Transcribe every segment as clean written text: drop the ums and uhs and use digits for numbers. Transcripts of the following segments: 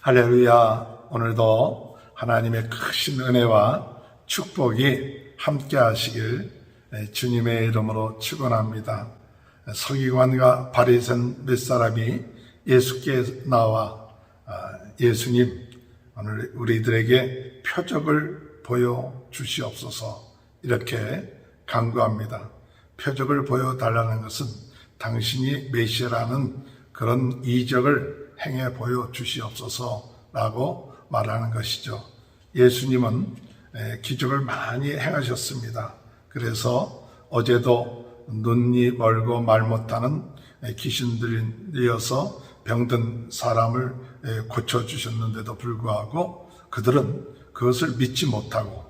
할렐루야. 오늘도 하나님의 크신 은혜와 축복이 함께 하시길 주님의 이름으로 축원합니다. 서기관과 바리새인 몇 사람이 예수께 나와 예수님, 오늘 우리들에게 표적을 보여주시옵소서 이렇게 간구합니다. 표적을 보여달라는 것은 당신이 메시아라는 그런 이적을 행해 보여주시옵소서라고 말하는 것이죠. 예수님은 기적을 많이 행하셨습니다. 그래서 어제도 눈이 멀고 말 못하는 귀신들이어서 병든 사람을 고쳐주셨는데도 불구하고 그들은 그것을 믿지 못하고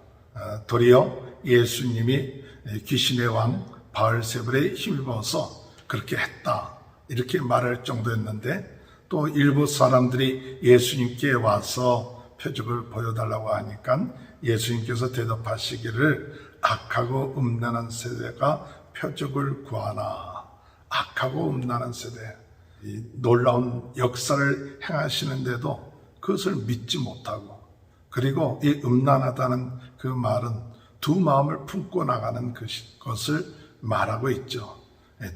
도리어 예수님이 귀신의 왕 바알세불에 힘입어서 그렇게 했다 이렇게 말할 정도였는데, 또 일부 사람들이 예수님께 와서 표적을 보여달라고 하니까 예수님께서 대답하시기를 악하고 음란한 세대가 표적을 구하나. 악하고 음란한 세대, 이 놀라운 역사를 행하시는데도 그것을 믿지 못하고, 그리고 이 음란하다는 그 말은 두 마음을 품고 나가는 것을 말하고 있죠.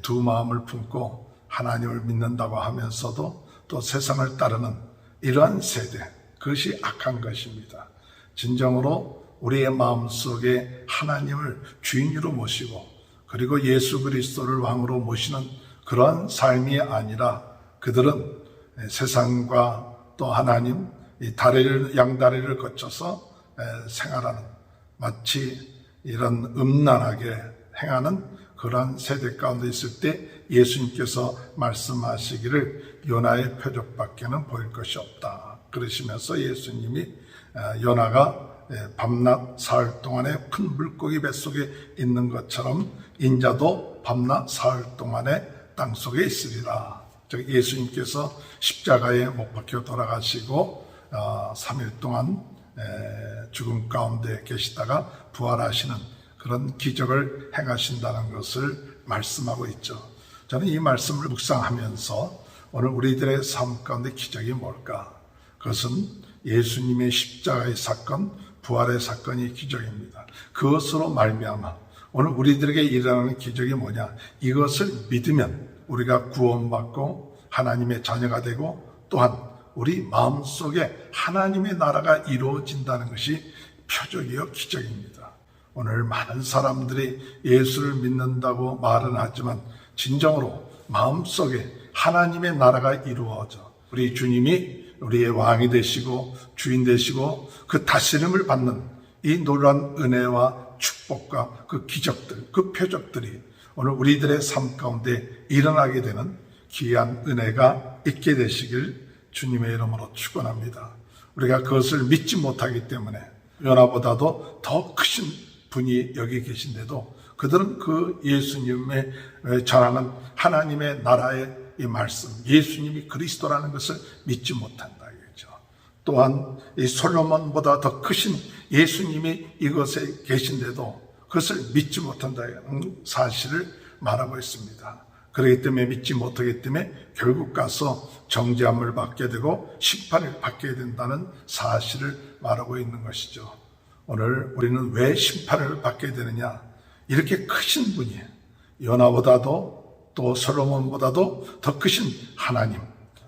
두 마음을 품고 하나님을 믿는다고 하면서도 또 세상을 따르는 이러한 세대, 그것이 악한 것입니다. 진정으로 우리의 마음속에 하나님을 주인으로 모시고 그리고 예수 그리스도를 왕으로 모시는 그러한 삶이 아니라 그들은 세상과 또 하나님, 이 양다리를 거쳐서 생활하는, 마치 이런 음란하게 행하는 그러한 세대 가운데 있을 때 예수님께서 말씀하시기를 요나의 표적밖에는 보일 것이 없다 그러시면서 예수님이 요나가 밤낮 사흘 동안에 큰 물고기 뱃속에 있는 것처럼 인자도 밤낮 사흘 동안에 땅속에 있으리라. 즉 예수님께서 십자가에 못 박혀 돌아가시고 3일 동안 죽음 가운데 계시다가 부활하시는 그런 기적을 행하신다는 것을 말씀하고 있죠. 저는 이 말씀을 묵상하면서 오늘 우리들의 삶 가운데 기적이 뭘까? 그것은 예수님의 십자가의 사건, 부활의 사건이 기적입니다. 그것으로 말미암아 오늘 우리들에게 일어나는 기적이 뭐냐? 이것을 믿으면 우리가 구원받고 하나님의 자녀가 되고 또한 우리 마음속에 하나님의 나라가 이루어진다는 것이 표적이요 기적입니다. 오늘 많은 사람들이 예수를 믿는다고 말은 하지만 진정으로 마음속에 하나님의 나라가 이루어져 우리 주님이 우리의 왕이 되시고 주인 되시고 그 다스림을 받는 이 놀라운 은혜와 축복과 그 기적들, 그 표적들이 오늘 우리들의 삶 가운데 일어나게 되는 귀한 은혜가 있게 되시길 주님의 이름으로 축원합니다. 우리가 그것을 믿지 못하기 때문에 요나보다도 더 크신 분이 여기 계신데도 그들은 그 예수님의 전하는 하나님의 나라의 이 말씀, 예수님이 그리스도라는 것을 믿지 못한다 이거죠. 또한 이 솔로몬보다 더 크신 예수님이 이곳에 계신데도 그것을 믿지 못한다는 사실을 말하고 있습니다. 그렇기 때문에 믿지 못하기 때문에 결국 가서 정죄함을 받게 되고 심판을 받게 된다는 사실을 말하고 있는 것이죠. 오늘 우리는 왜 심판을 받게 되느냐? 이렇게 크신 분이 요나보다도 또 솔로몬보다도 더 크신 하나님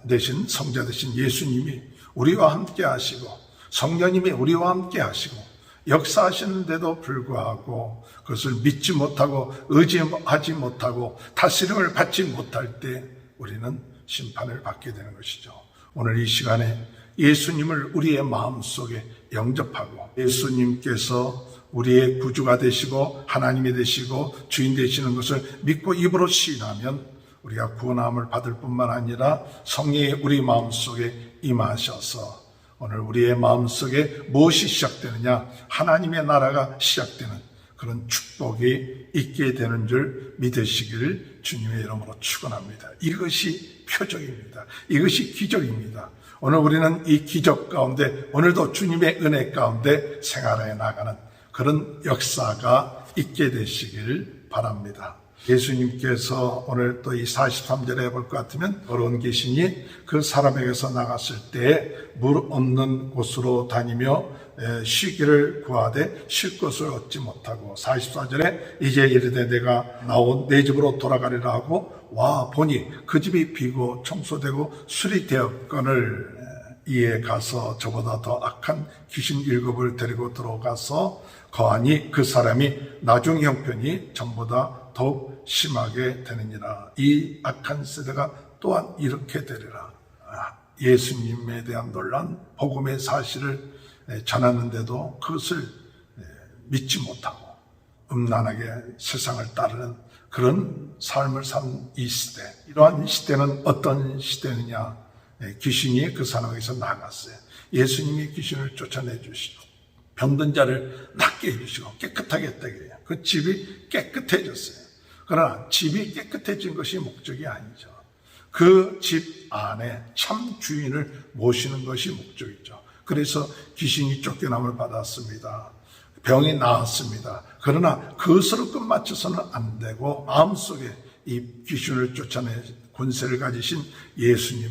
되신 성자 되신 예수님이 우리와 함께 하시고 성령님이 우리와 함께 하시고 역사하시는데도 불구하고 그것을 믿지 못하고 의지하지 못하고 다스림을 받지 못할 때 우리는 심판을 받게 되는 것이죠. 오늘 이 시간에 예수님을 우리의 마음속에 영접하고 예수님께서 우리의 구주가 되시고 하나님이 되시고 주인 되시는 것을 믿고 입으로 시인하면 우리가 구원함을 받을 뿐만 아니라 성령이 우리 마음속에 임하셔서 오늘 우리의 마음속에 무엇이 시작되느냐? 하나님의 나라가 시작되는 그런 축복이 있게 되는 줄 믿으시기를 주님의 이름으로 축원합니다. 이것이 표적입니다. 이것이 기적입니다. 오늘 우리는 이 기적 가운데 오늘도 주님의 은혜 가운데 생활해 나가는 그런 역사가 있게 되시길 바랍니다. 예수님께서 오늘 또 이 43절에 볼 것 같으면 더러운 귀신이 그 사람에게서 나갔을 때 물 없는 곳으로 다니며 쉬기를 구하되 쉴 것을 얻지 못하고 44절에 이제 이르되 내가 나온 내 집으로 돌아가리라 하고 와 보니 그 집이 비고 청소되고 수리되었거늘 이에 가서 저보다 더 악한 귀신 7을 데리고 들어가서 거하니 그 사람이 나중 형편이 전보다 더욱 심하게 되느니라. 이 악한 세대가 또한 이렇게 되리라. 예수님에 대한 논란, 복음의 사실을 전하는데도 그것을 믿지 못하고 음란하게 세상을 따르는 그런 삶을 산 이 시대. 이러한 시대는 어떤 시대느냐? 귀신이 그 사람에게서 나갔어요. 예수님이 귀신을 쫓아내 주시고 병든 자를 낫게 해주시고 깨끗하게 했다 그래요. 그 집이 깨끗해졌어요. 그러나 집이 깨끗해진 것이 목적이 아니죠. 그 집 안에 참 주인을 모시는 것이 목적이죠. 그래서 귀신이 쫓겨남을 받았습니다. 병이 나았습니다. 그러나 그것으로 끝마쳐서는 안 되고 마음속에 이 귀신을 쫓아내 권세를 가지신 예수님,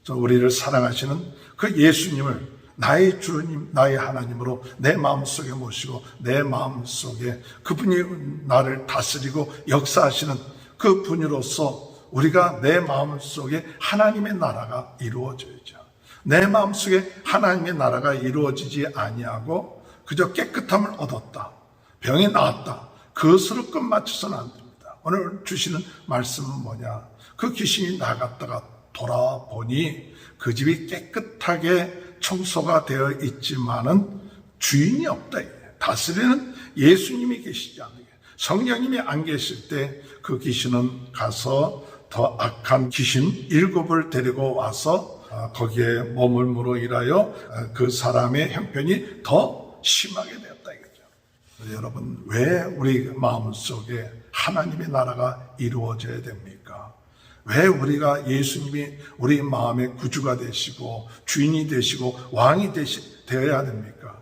우리를 사랑하시는 그 예수님을 나의 주님, 나의 하나님으로 내 마음속에 모시고 내 마음속에 그분이 나를 다스리고 역사하시는 그 분으로서 우리가 내 마음속에 하나님의 나라가 이루어져야죠. 내 마음속에 하나님의 나라가 이루어지지 아니하고 그저 깨끗함을 얻었다, 병이 나았다, 그것으로 끝마쳐서는 안 됩니다. 오늘 주시는 말씀은 뭐냐? 그 귀신이 나갔다가 돌아보니 그 집이 깨끗하게 청소가 되어 있지만은 주인이 없다. 다스리는 예수님이 계시지 않는 게, 성령님이 안 계실 때 그 귀신은 가서 더 악한 귀신 7을 데리고 와서 거기에 머물므로 인하여 그 사람의 형편이 더 심하게 되었다 이거죠. 여러분, 왜 우리 마음속에 하나님의 나라가 이루어져야 됩니까? 왜 우리가 예수님이 우리 마음의 구주가 되시고 주인이 되시고 왕이 되어야 됩니까?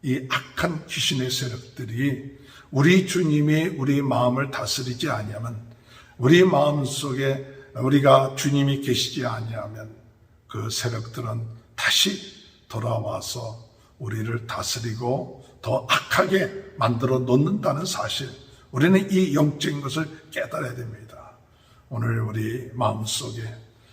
이 악한 귀신의 세력들이 우리 주님이 우리 마음을 다스리지 아니하면, 우리 마음속에 우리가 주님이 계시지 아니하면 그 세력들은 다시 돌아와서 우리를 다스리고 더 악하게 만들어 놓는다는 사실, 우리는 이 영적인 것을 깨달아야 됩니다. 오늘 우리 마음속에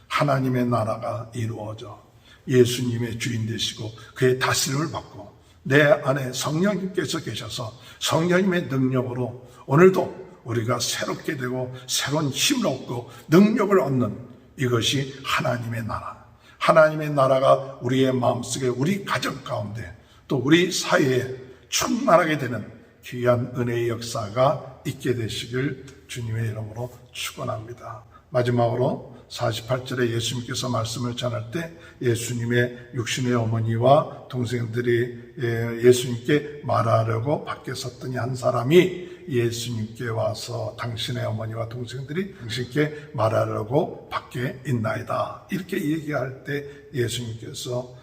하나님의 나라가 이루어져 예수님의 주인 되시고 그의 다스림을 받고 내 안에 성령님께서 계셔서 성령님의 능력으로 오늘도 우리가 새롭게 되고 새로운 힘을 얻고 능력을 얻는 이것이 하나님의 나라. 하나님의 나라가 우리의 마음속에, 우리 가정 가운데 또 우리 사회에 충만하게 되는 귀한 은혜의 역사가 있게 되시길 주님의 이름으로 축원합니다. 마지막으로 48절에 예수님께서 말씀을 전할 때 예수님의 육신의 어머니와 동생들이 예수님께 말하려고 밖에 섰더니 한 사람이 예수님께 와서 당신의 어머니와 동생들이 당신께 말하려고 밖에 있나이다. 이렇게 얘기할 때 예수님께서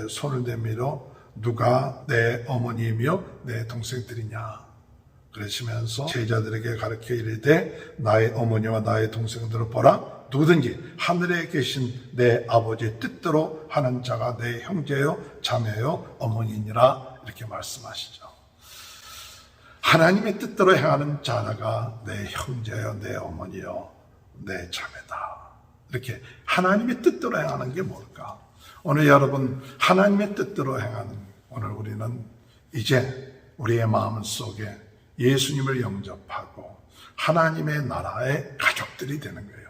손을 내밀어 누가 내 어머니이며 내 동생들이냐 그러시면서 제자들에게 가르쳐 이르되 나의 어머니와 나의 동생들을 보라. 누구든지 하늘에 계신 내 아버지의 뜻대로 하는 자가 내 형제요 자매요 어머니니라 이렇게 말씀하시죠. 하나님의 뜻대로 행하는 자가 내 형제요 내 어머니요 내 자매다. 이렇게 하나님의 뜻대로 행하는 게 뭘까? 오늘 여러분, 하나님의 뜻대로 행하는, 오늘 우리는 이제 우리의 마음속에 예수님을 영접하고 하나님의 나라의 가족들이 되는 거예요.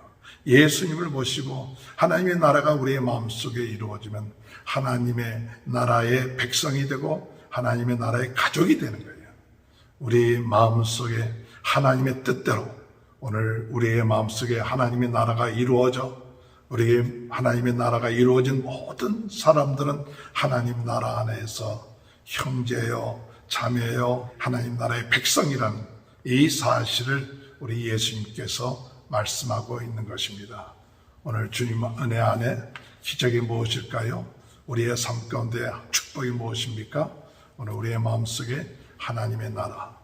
예수님을 모시고 하나님의 나라가 우리의 마음속에 이루어지면 하나님의 나라의 백성이 되고 하나님의 나라의 가족이 되는 거예요. 우리 마음속에 하나님의 뜻대로 오늘 우리의 마음속에 하나님의 나라가 이루어져 우리 하나님의 나라가 이루어진 모든 사람들은 하나님 나라 안에서 형제요 자매요 하나님 나라의 백성이라는 이 사실을 우리 예수님께서 말씀하고 있는 것입니다. 오늘 주님 은혜 안에 기적이 무엇일까요? 우리의 삶 가운데 축복이 무엇입니까? 오늘 우리의 마음속에 하나님의 나라,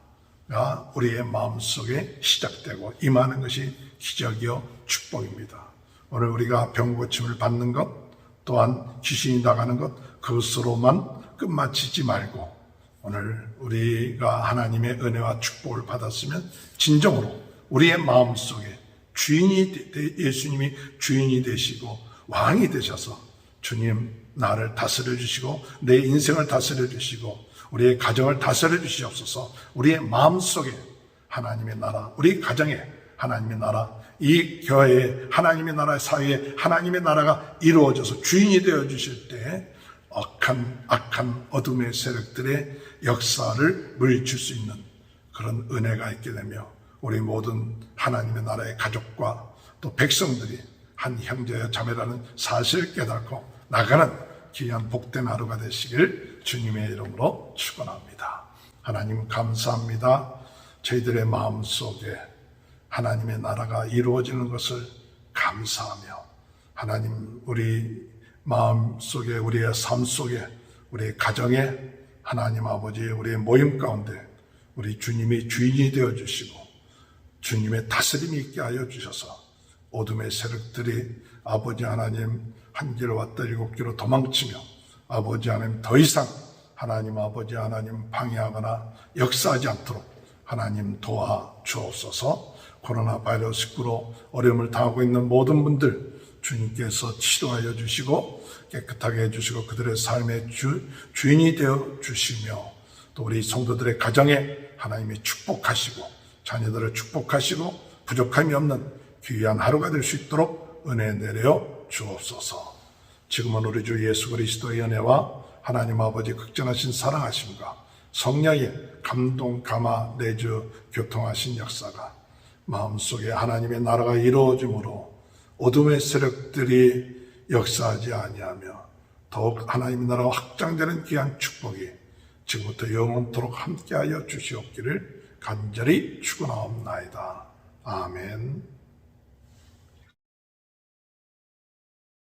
우리의 마음속에 시작되고 임하는 것이 기적이요 축복입니다. 오늘 우리가 병고침을 받는 것, 또한 귀신이 나가는 것, 그것으로만 끝마치지 말고 오늘 우리가 하나님의 은혜와 축복을 받았으면 진정으로 우리의 마음속에 예수님이 주인이 되시고 왕이 되셔서 주님 나를 다스려 주시고 내 인생을 다스려 주시고 우리의 가정을 다스려 주시옵소서. 우리의 마음속에 하나님의 나라, 우리 가정에 하나님의 나라, 이 교회에 하나님의 나라, 사회에 하나님의 나라가 이루어져서 주인이 되어 주실 때 악한 어둠의 세력들의 역사를 물리칠 수 있는 그런 은혜가 있게 되며 우리 모든 하나님의 나라의 가족과 또 백성들이 한 형제와 자매라는 사실을 깨닫고 나가는 귀한 복된 하루가 되시길 주님의 이름으로 축원합니다. 하나님 감사합니다. 저희들의 마음속에 하나님의 나라가 이루어지는 것을 감사하며 하나님 우리 마음속에 우리의 삶 속에 우리의 가정에 하나님 아버지 우리의 모임 가운데 우리 주님이 주인이 되어주시고 주님의 다스림이 있게 하여 주셔서 어둠의 세력들이 아버지 하나님 한 길 왔다 일곱 길로 도망치며 아버지 하나님 더 이상 하나님 아버지 하나님 방해하거나 역사하지 않도록 하나님 도와주옵소서. 코로나 바이러스19로 어려움을 당하고 있는 모든 분들 주님께서 치료하여 주시고 깨끗하게 해주시고 그들의 삶의 주인이 되어 주시며 또 우리 성도들의 가정에 하나님이 축복하시고 자녀들을 축복하시고 부족함이 없는 귀한 하루가 될 수 있도록 은혜 내려 주옵소서. 지금은 우리 주 예수 그리스도의 은혜와 하나님 아버지 극전하신 사랑하심과 성령의 감동 감화 내주 교통하신 역사가 마음속에 하나님의 나라가 이루어짐으로 어둠의 세력들이 역사하지 아니하며 더욱 하나님의 나라가 확장되는 귀한 축복이 지금부터 영원토록 함께하여 주시옵기를 간절히 축원하옵나이다. 아멘.